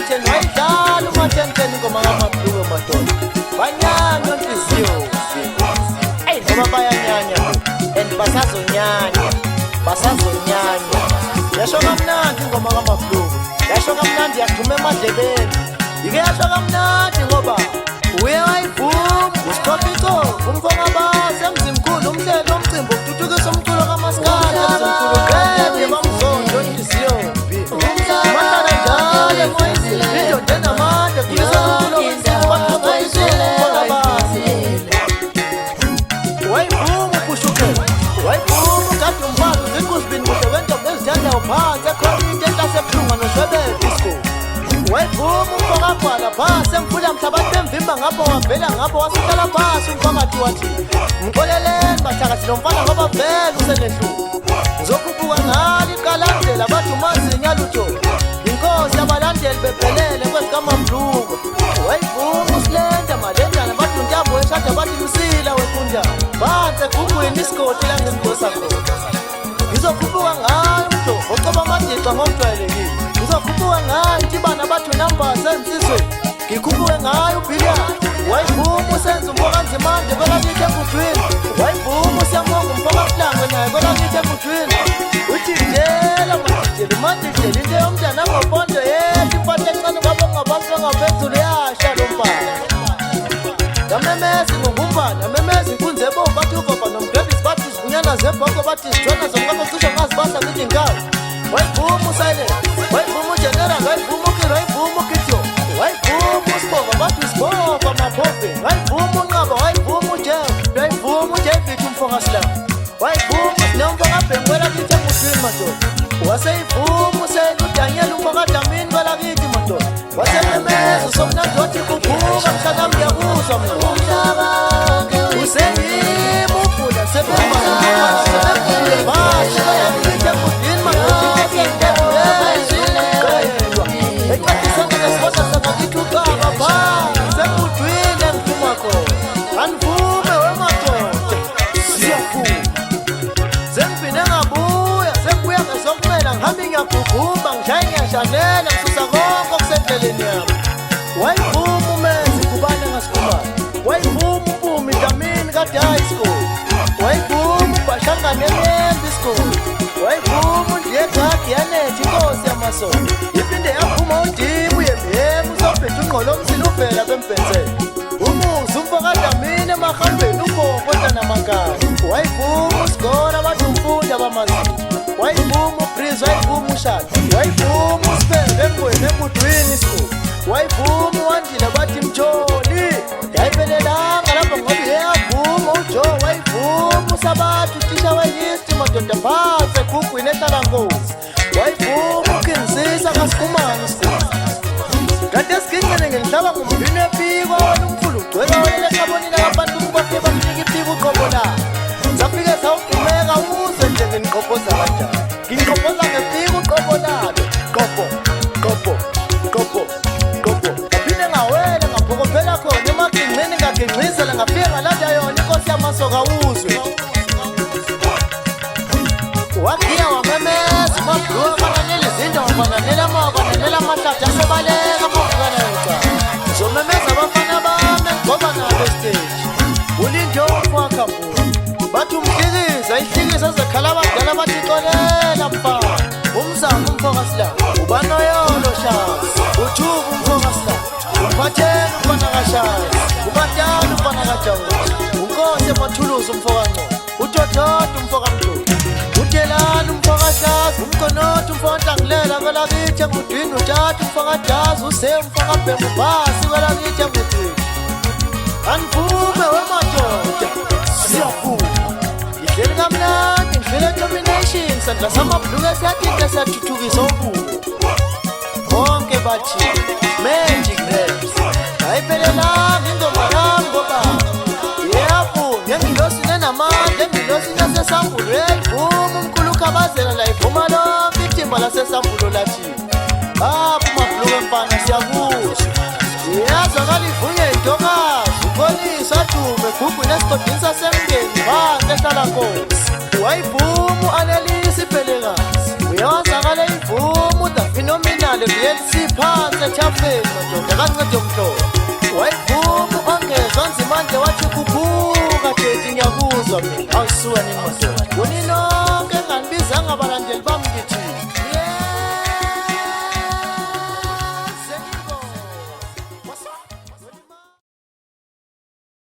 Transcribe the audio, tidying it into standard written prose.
10 wayidlala uma-10 ingoma kaMabhluku madoda banyanya inhliziyo ngoba bayanyanya and basazonyanya yasho kamnandi ingoma kaMabhluku yasho kamnandi yagcuma emadlebeni ike yasho kamnandi ngoba uye wayivuma usiqophiko umfongabase emzimkhulu umhlelo omcimbi ukuthuthukisa umculo kamaskandi emzimkhulu kebe bamzondo inhliziyo mahlala njalo emoyizini indoda enamandla kulisa umculo wenzima bathokoyisile wayivuma upushukela wayivuma ugade umfazi uzikuzibini kude wentombi ezithandayo phansi ekhona into enhlasebuhlunga noshwebele disco wayivuma umfokabhala phasi emfula mhlabathi emvimba ngapho wavela ngapho wasuhlala phasi umphakathi wathi mxoleleni bathakathi lo mfana ngoba vele usenehluka ngizokhuphuka ngalo iqalandela bathi umazinya lutho inkosi yabalandeli bephelele kwezikaMabhluku wayivuma usilenda malendana bathi untambo weshada bathi msila wekunjani phansi egugwini isigodi langengosa khona ngizokhuphuka ngayo umhlo ocoba amadixa ngokujwayelekile ngizokhuphuka ngayo intibana bathi unamba sensizweni ngikhuphuke ngayo ubhiliyana wayivuma usenza umfokanzimande kwelakithi ebudwini wayivuma usiyamonga umfokasilangwe naye kwelakithi ebudwini uthi njela madijela into yomntana ngopondo yethu impatho encane kwabongabantu engaphezulu yasha lo mfana yamemeza ngokumbana yamemeza inkunzi ebomvu bathi ugoba nomdwebisi bathi izivunyana zebhoko bathi izijona zomkako cishe ngazibasa ngithi ngawo wayivuma usilent wayivuma ugeneral wayivuma ukiro wayivuma ukityo wayivuma usibova bathi usibova mabhove wayivuma unqaba wayivuma ujeff wayivuma ujefithi umfokasilanga wayivuma sinemfokabhengu kwelakithi ebudwini madoda waseyivuma useludanyela umfokadamini kwelakithi madoda wasememeza usomnandi wathi kuvuka mhlanami ngiyakuzwa mna useyima ufuna sebebasebebule bashe kwelakithi ebudwini madoda ecachisana nesiboda sangakithi ucaba phansi ebudwini engivuma khona andivume wemadoda siyaphuma sengiphinda ngabuya sengibuya ngesokumela ngihambe ngiyagugumba ngishaye ngiyashanela ngisusa konke okusendleleni yami wayivuma umenzi kubane ngasikhumane wayivuma upumi damini kade high school wayivuma ubhashangane emembi school wayivuma undiyegagi yanethi inkosi yamasondo iphinde yaphuma udibu yembemu usobhetha ungqolo omsila uvela bembhenzela umuzi umfokadamini emahambeni umbombo namakaya wayivuma usigona bathi umfundi abamazinyo wayivuma ubreeze wayivuma ushada wayivuma usipende embweni ebudwini school wayivuma uwandile bathi mjoli yayiphelelanga lapho ngoba iyavuma ujoe wayivuma usabathi utisha wehistory madoda phansi egugwini ehlala nkosi wayivuma ukinsisa kasikhumane school kade esigingcene ngenhlaba ngumbini wepiko wena umfulu ugcweka wena ekhabonini akabantu kubafike bamnika ipiko uqobo lakhe zafike sawugumeka uze nje nginqoboza kanjani nginqoboza ngepiko uqobo lakhe qobo aphinde ngawela ngaphokophela khona emagingcini ngagingcisela ngafika ngalanda yona inkosi yamasoka uzwe wagiya wamemeza uMabhluku afananele izinto wafananele amafananele amahlathi asebaleka amavukana yocala ngizomemeza abafana bami ngoba nalo stage ulindofu wakhambula bathi umhlikiza ihlikiza zekhala abadala bathi xolela mfana umzamo umfokasilanga ubanoyolo shasi ujuba umfokasilanga uphatheni umfana kashazi ubatala umfana kajawuzi unkosi emathuluzi umfokancolo utototo umfokamdluku utelani umfokahlazi umkonothi umfokanhlangulela kwelakithi engudwini uthatha umfokadazi use umfokabhengu ubhasi kwelakithi engudwini andivume wemadoda siyaphuma ihleli kamnandi ngifile domination sandla samaBhluku esiyathinte siyathuthukisa ubuko bonke bathi magic raps ayiphelelanga ingoma yami ngoba yebo ngengilosi nenamandla engilosi nasesambulo yayivuma umkhulu ukhabazela la ivuma lonke ithimba lasesambulo lathi uMabhluku emfana siyakuzwa yazakala ivunywe intokazi upolisa adume egugwini esigodini sasemngeni phansi ehlala nkosi wayivuma u-Anneliese Pelekazi uyawazakala ivuma uDaphinominal le VNC phansi ethafeni madoda kancede umhlobo